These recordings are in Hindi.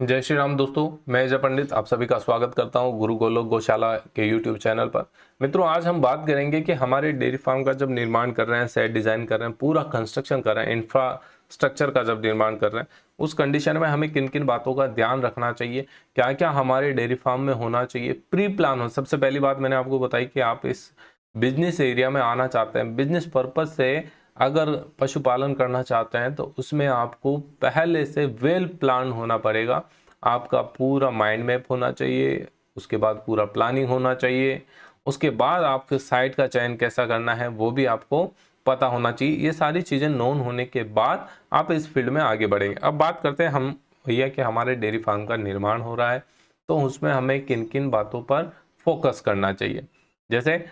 जय श्री राम दोस्तों, मैं जय पंडित आप सभी का स्वागत करता हूं गुरु गोलोक गौशाला के यूट्यूब चैनल पर। मित्रों, आज हम बात करेंगे कि हमारे डेयरी फार्म का जब निर्माण कर रहे हैं, सेट डिजाइन कर रहे हैं, पूरा कंस्ट्रक्शन कर रहे हैं, इंफ्रास्ट्रक्चर का जब निर्माण कर रहे हैं, उस कंडीशन में हमें किन किन बातों का ध्यान रखना चाहिए, क्या क्या हमारे डेयरी फार्म में होना चाहिए। प्री प्लान हो। सबसे पहली बात मैंने आपको बताई कि आप इस बिजनेस एरिया में आना चाहते हैं, बिजनेस पर्पज से अगर पशुपालन करना चाहते हैं तो उसमें आपको पहले से वेल प्लान होना पड़ेगा। आपका पूरा माइंड मैप होना चाहिए, उसके बाद पूरा प्लानिंग होना चाहिए, उसके बाद आपके साइट का चयन कैसा करना है वो भी आपको पता होना चाहिए। ये सारी चीज़ें नोन होने के बाद आप इस फील्ड में आगे बढ़ेंगे। अब बात करते हैं हम भैया कि हमारे डेयरी फार्म का निर्माण हो रहा है तो उसमें हमें किन किन बातों पर फोकस करना चाहिए। जैसे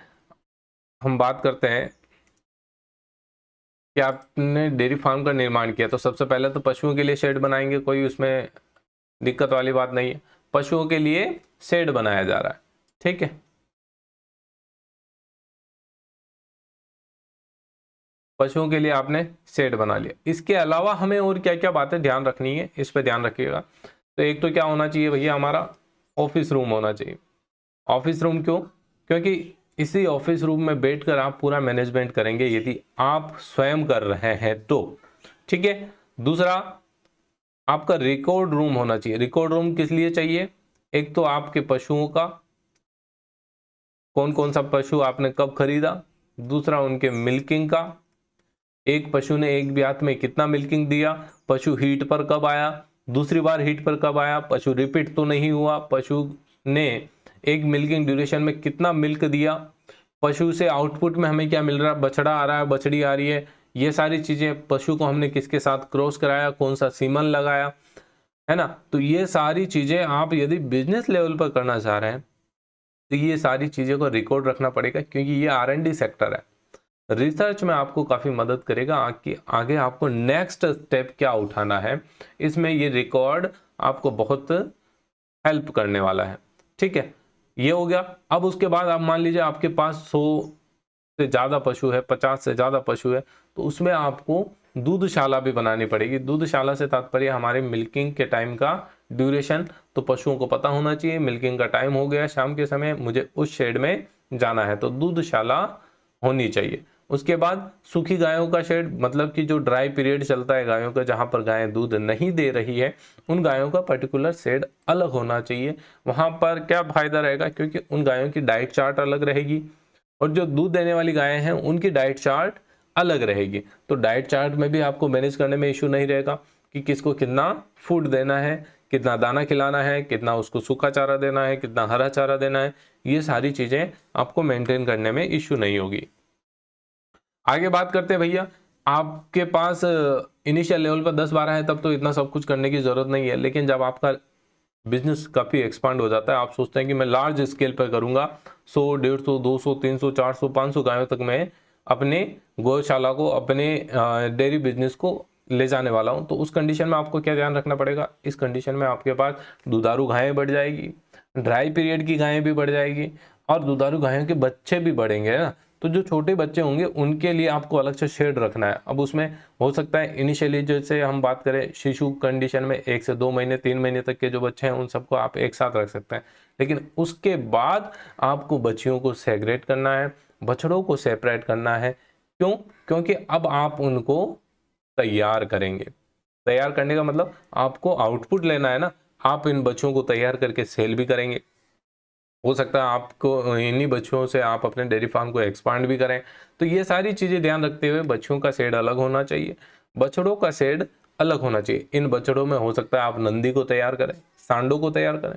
हम बात करते हैं कि आपने डेयरी फार्म का निर्माण किया तो सबसे पहले तो पशुओं के लिए शेड बनाएंगे, कोई उसमें दिक्कत वाली बात नहीं है। पशुओं के लिए शेड बनाया जा रहा है, ठीक है। पशुओं के लिए आपने शेड बना लिया। इसके अलावा हमें और क्या क्या बातें ध्यान रखनी है, इस पे ध्यान रखिएगा। तो एक तो क्या होना चाहिए भैया, हमारा ऑफिस रूम होना चाहिए। ऑफिस रूम क्यों? क्योंकि इसी ऑफिस रूम में बैठकर आप पूरा मैनेजमेंट करेंगे यदि आप स्वयं कर रहे हैं तो, ठीक है। दूसरा, आपका रिकॉर्ड रूम होना चाहिए। रिकॉर्ड रूम किस लिए चाहिए? एक तो आपके पशुओं का, कौन कौन सा पशु आपने कब खरीदा। दूसरा, उनके मिल्किंग का, एक पशु ने एक ब्यात में कितना मिल्किंग दिया, पशु हीट पर कब आया, दूसरी बार हीट पर कब आया, पशु रिपीट तो नहीं हुआ, पशु ने एक मिल्किंग ड्यूरेशन में कितना मिल्क दिया, पशु से आउटपुट में हमें क्या मिल रहा है, बछड़ा आ रहा है, बछड़ी आ रही है, ये सारी चीजें, पशु को हमने किसके साथ क्रॉस कराया, कौन सा सीमन लगाया, है ना। तो ये सारी चीजें आप यदि बिजनेस लेवल पर करना चाह रहे हैं तो ये सारी चीज़ों को रिकॉर्ड रखना पड़ेगा, क्योंकि ये R&D सेक्टर है। रिसर्च में आपको काफ़ी मदद करेगा कि आगे आपको नेक्स्ट स्टेप क्या उठाना है, इसमें ये रिकॉर्ड आपको बहुत हेल्प करने वाला है, ठीक है। ये हो गया। अब उसके बाद आप मान लीजिए आपके पास 100 से ज़्यादा पशु है, 50 से ज़्यादा पशु है, तो उसमें आपको दूधशाला भी बनानी पड़ेगी। दूधशाला से तात्पर्य हमारे मिल्किंग के टाइम का ड्यूरेशन, तो पशुओं को पता होना चाहिए मिल्किंग का टाइम हो गया, शाम के समय मुझे उस शेड में जाना है, तो दूधशाला होनी चाहिए। उसके बाद सूखी गायों का शेड, मतलब कि जो ड्राई पीरियड चलता है गायों का, जहां पर गायें दूध नहीं दे रही है, उन गायों का पर्टिकुलर शेड अलग होना चाहिए। वहां पर क्या फायदा रहेगा, क्योंकि उन गायों की डाइट चार्ट अलग रहेगी और जो दूध देने वाली गायें हैं उनकी डाइट चार्ट अलग रहेगी। तो डाइट चार्ट में भी आपको मैनेज करने में इश्यू नहीं रहेगा कि किसको कितना फूड देना है, कितना दाना खिलाना है, कितना उसको सूखा चारा देना है, कितना हरा चारा देना है। ये सारी चीज़ें आपको मेंटेन करने में इश्यू नहीं होगी। आगे बात करते हैं भैया, आपके पास इनिशियल लेवल पर 10-12 है तब तो इतना सब कुछ करने की ज़रूरत नहीं है, लेकिन जब आपका बिजनेस काफ़ी एक्सपांड हो जाता है, आप सोचते हैं कि मैं लार्ज स्केल पर करूंगा, 100, 150, 200, 300, 400, 500 गायों तक मैं अपने गौशाला को, अपने डेयरी बिजनेस को ले जाने वाला हूं, तो उस कंडीशन में आपको क्या ध्यान रखना पड़ेगा। इस कंडीशन में आपके पास दुधारू गायें बढ़ जाएगी, ड्राई पीरियड की गायें भी बढ़ जाएगी और दुधारू गायों के बच्चे भी बढ़ेंगे ना। तो जो छोटे बच्चे होंगे उनके लिए आपको अलग से शेड रखना है। अब उसमें हो सकता है इनिशियली जैसे हम बात करें शिशु कंडीशन में 1 से 2 महीने 3 महीने तक के जो बच्चे हैं उन सबको आप एक साथ रख सकते हैं, लेकिन उसके बाद आपको बच्चियों को सेग्रेट करना है, बछड़ों को सेपरेट करना है। क्यों? क्योंकि अब आप उनको तैयार करेंगे। तैयार करने का मतलब आपको आउटपुट लेना है ना। आप इन बच्चों को तैयार करके सेल भी करेंगे, हो सकता है आपको इन्हीं बच्चों से आप अपने डेयरी फार्म को एक्सपांड भी करें। तो ये सारी चीज़ें ध्यान रखते हुए बच्चों का शेड अलग होना चाहिए, बछड़ों का शेड अलग होना चाहिए। इन बछड़ों में हो सकता है आप नंदी को तैयार करें, सांडों को तैयार करें।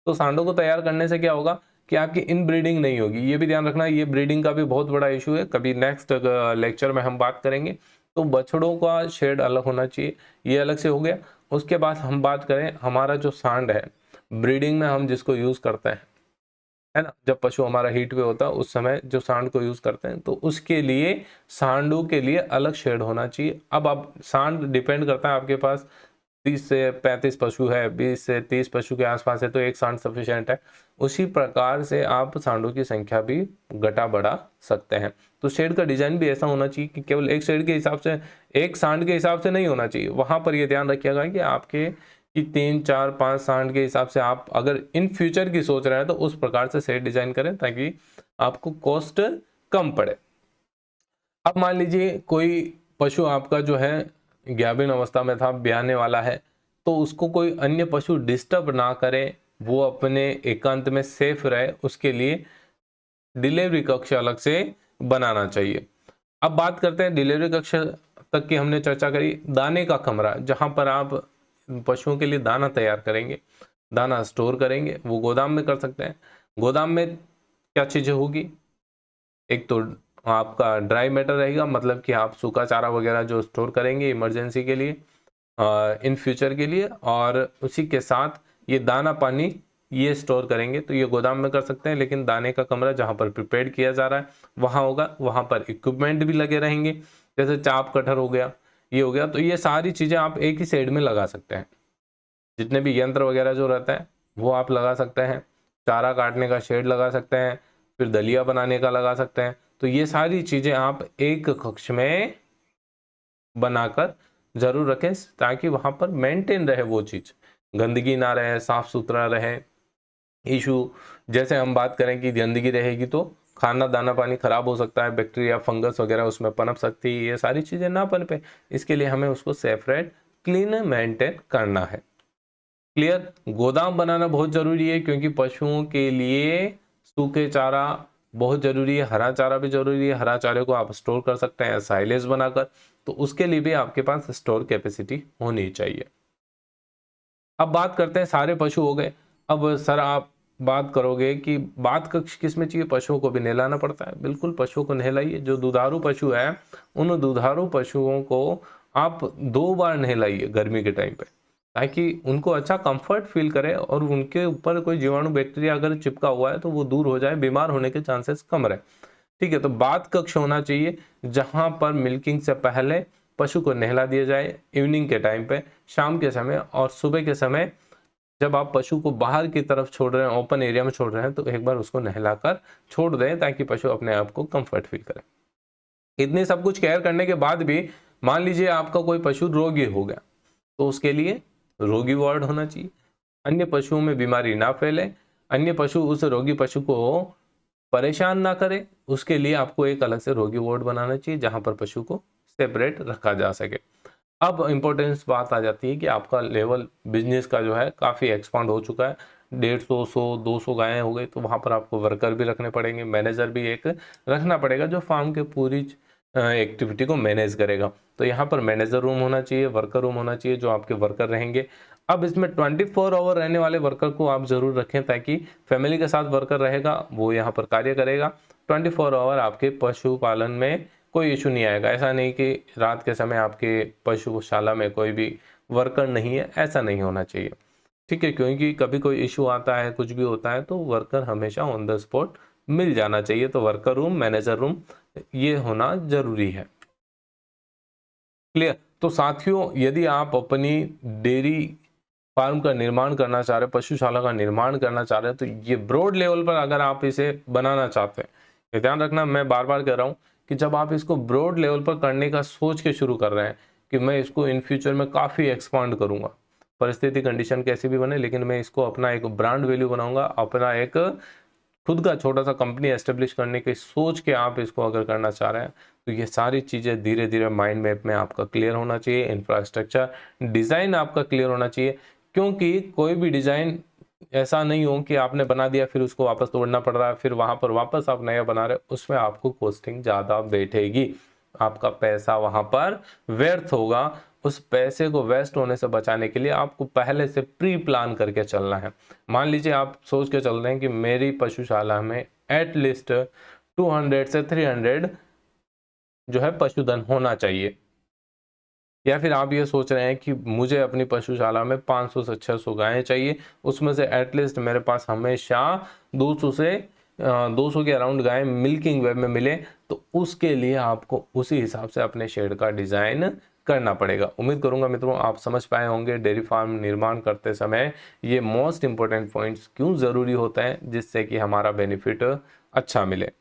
तो सांडों को तैयार करने से क्या होगा कि आपकी इन ब्रीडिंग नहीं होगी। ये भी ध्यान रखना, ये ब्रीडिंग का भी बहुत बड़ा इशू है, कभी नेक्स्ट लेक्चर में हम बात करेंगे। तो बछड़ों का शेड अलग होना चाहिए, ये अलग से हो गया। उसके बाद हम बात करें हमारा जो सांड है, ब्रीडिंग में हम जिसको यूज़ करते हैं, है ना, जब पशु हमारा हीट पे होता है उस समय जो सांड को यूज करते हैं, तो उसके लिए सांडों के लिए अलग शेड होना चाहिए। अब आप सांड डिपेंड करता है, आपके पास 30 से 35 पशु है, 20 से 30 पशु के आसपास है तो एक सांड सफिशिएंट है। उसी प्रकार से आप सांडों की संख्या भी घटा बढ़ा सकते हैं। तो शेड का डिजाइन भी ऐसा होना चाहिए कि केवल एक शेड के हिसाब से, एक सांड के हिसाब से नहीं होना चाहिए। वहां पर यह ध्यान रखिएगा कि आपके कि 3, 4, 5 सांड के हिसाब से आप अगर इन फ्यूचर की सोच रहे हैं तो उस प्रकार से शेड डिजाइन करें ताकि आपको कॉस्ट कम पड़े। अब मान लीजिए कोई पशु आपका जो है गाभिन अवस्था में था, ब्याने वाला है, तो उसको कोई अन्य पशु डिस्टर्ब ना करे, वो अपने एकांत में सेफ रहे, उसके लिए डिलीवरी कक्ष अलग से बनाना चाहिए। अब बात करते हैं डिलीवरी कक्ष तक की हमने चर्चा करी। दाने का कमरा, जहां पर आप पशुओं के लिए दाना तैयार करेंगे, दाना स्टोर करेंगे, वो गोदाम में कर सकते हैं। गोदाम में क्या चीजें होगी, एक तो आपका ड्राई मैटर रहेगा, मतलब कि आप सूखा चारा वगैरह जो स्टोर करेंगे इमरजेंसी के लिए, इन फ्यूचर के लिए, और उसी के साथ ये दाना पानी ये स्टोर करेंगे, तो ये गोदाम में कर सकते हैं। लेकिन दाने का कमरा जहाँ पर प्रिपेयर किया जा रहा है वहाँ होगा, वहाँ पर इक्विपमेंट भी लगे रहेंगे, जैसे चाप कटर हो गया, ये हो गया। तो ये सारी चीज़ें आप एक ही शेड में लगा सकते हैं। जितने भी यंत्र वगैरह जो रहता है वो आप लगा सकते हैं, चारा काटने का शेड लगा सकते हैं, फिर दलिया बनाने का लगा सकते हैं। तो ये सारी चीज़ें आप एक कक्ष में बनाकर जरूर रखें ताकि वहाँ पर मेंटेन रहे वो चीज़, गंदगी ना रहे, साफ सुथरा रहे। इशू जैसे हम बात करें कि गंदगी रहेगी तो खाना दाना पानी खराब हो सकता है, बैक्टीरिया फंगस वगैरह उसमें पनप सकती है, ये सारी चीज़ें ना पनपे, इसके लिए हमें उसको सेपरेट क्लीन मेंटेन करना है। क्लियर। गोदाम बनाना बहुत जरूरी है क्योंकि पशुओं के लिए सूखे चारा बहुत जरूरी है, हरा चारा भी जरूरी है। हरा चारे को आप स्टोर कर सकते हैं साइलेज बनाकर, तो उसके लिए भी आपके पास स्टोर कैपेसिटी होनी चाहिए। अब बात करते हैं, सारे पशु हो गए। अब सर आप बात करोगे कि बात कक्ष किस में चाहिए, पशुओं को भी नहलाना पड़ता है। बिल्कुल पशुओं को नहलाइए। जो दुधारू पशु है उन दुधारू पशुओं को आप 2 बार नहलाइए गर्मी के टाइम पे, ताकि उनको अच्छा कंफर्ट फील करे और उनके ऊपर कोई जीवाणु बैक्टीरिया अगर चिपका हुआ है तो वो दूर हो जाए, बीमार होने के चांसेस कम रहे। ठीक है, तो बात कक्ष होना चाहिए जहां पर मिल्किंग से पहले पशु को नहला दिया जाए, इवनिंग के टाइम पे, शाम के समय और सुबह के समय जब आप पशु को बाहर की तरफ छोड़ रहे हैं, ओपन एरिया में छोड़ रहे हैं, तो एक बार उसको नहलाकर छोड़ दें ताकि पशु अपने आप को कंफर्ट फील करे। इतने सब कुछ केयर करने के बाद भी मान लीजिए आपका कोई पशु रोगी हो गया, तो उसके लिए रोगी वार्ड होना चाहिए। अन्य पशुओं में बीमारी ना फैले, अन्य पशु उस रोगी पशु को परेशान ना करे, उसके लिए आपको एक अलग से रोगी वार्ड बनाना चाहिए जहां पर पशु को सेपरेट रखा जा सके। अब इम्पोर्टेंस बात आ जाती है कि आपका लेवल बिजनेस का जो है काफ़ी एक्सपांड हो चुका है, 150, 100, 200 गायें हो गई, तो वहाँ पर आपको वर्कर भी रखने पड़ेंगे, मैनेजर भी एक रखना पड़ेगा जो फार्म के पूरी एक्टिविटी को मैनेज करेगा। तो यहाँ पर मैनेजर रूम होना चाहिए, वर्कर रूम होना चाहिए, जो आपके वर्कर रहेंगे। अब इसमें 24 आवर रहने वाले वर्कर को आप जरूर रखें ताकि फैमिली के साथ वर्कर रहेगा, वो यहाँ पर कार्य करेगा। 24 आवर आपके पशुपालन में कोई इशू नहीं आएगा। ऐसा नहीं कि रात के समय आपके पशुशाला में कोई भी वर्कर नहीं है, ऐसा नहीं होना चाहिए। ठीक है, क्योंकि कभी कोई इशू आता है, कुछ भी होता है, तो वर्कर हमेशा ऑन द स्पॉट मिल जाना चाहिए। तो वर्कर रूम, मैनेजर रूम, ये होना जरूरी है। क्लियर। तो साथियों, यदि आप अपनी डेयरी फार्म का निर्माण करना चाह रहे हैं, पशुशाला का निर्माण करना चाह रहे हैं, तो ये ब्रॉड लेवल पर अगर आप इसे बनाना चाहते हैं, ये ध्यान रखना, मैं बार बार कह रहा हूँ कि जब आप इसको ब्रॉड लेवल पर करने का सोच के शुरू कर रहे हैं कि मैं इसको इन फ्यूचर में काफ़ी एक्सपांड करूँगा, परिस्थिति कंडीशन कैसी भी बने, लेकिन मैं इसको अपना एक ब्रांड वैल्यू बनाऊंगा, अपना एक खुद का छोटा सा कंपनी एस्टेब्लिश करने की सोच के आप इसको अगर करना चाह रहे हैं, तो ये सारी चीज़ें धीरे धीरे माइंड मैप में आपका क्लियर होना चाहिए। इंफ्रास्ट्रक्चर डिज़ाइन आपका क्लियर होना चाहिए, क्योंकि कोई भी डिज़ाइन ऐसा नहीं हो कि आपने बना दिया फिर उसको वापस तोड़ना पड़ रहा है, फिर वहाँ पर वापस आप नया बना रहे हो, उसमें आपको कॉस्टिंग ज़्यादा बैठेगी, आपका पैसा वहाँ पर व्यर्थ होगा। उस पैसे को वेस्ट होने से बचाने के लिए आपको पहले से प्री प्लान करके चलना है। मान लीजिए आप सोच के चल रहे हैं कि मेरी पशुशाला में एटलीस्ट 200 से 300 जो है पशुधन होना चाहिए, या फिर आप ये सोच रहे हैं कि मुझे अपनी पशुशाला में 500 से 600 गायें चाहिए, उसमें से एटलीस्ट मेरे पास हमेशा 200 से 200 के अराउंड गायें मिल्किंग वेब में मिले, तो उसके लिए आपको उसी हिसाब से अपने शेड का डिज़ाइन करना पड़ेगा। उम्मीद करूंगा मित्रों आप समझ पाए होंगे डेयरी फार्म निर्माण करते समय ये मोस्ट इंपॉर्टेंट पॉइंट्स क्यों ज़रूरी होता है, जिससे कि हमारा बेनिफिट अच्छा मिले।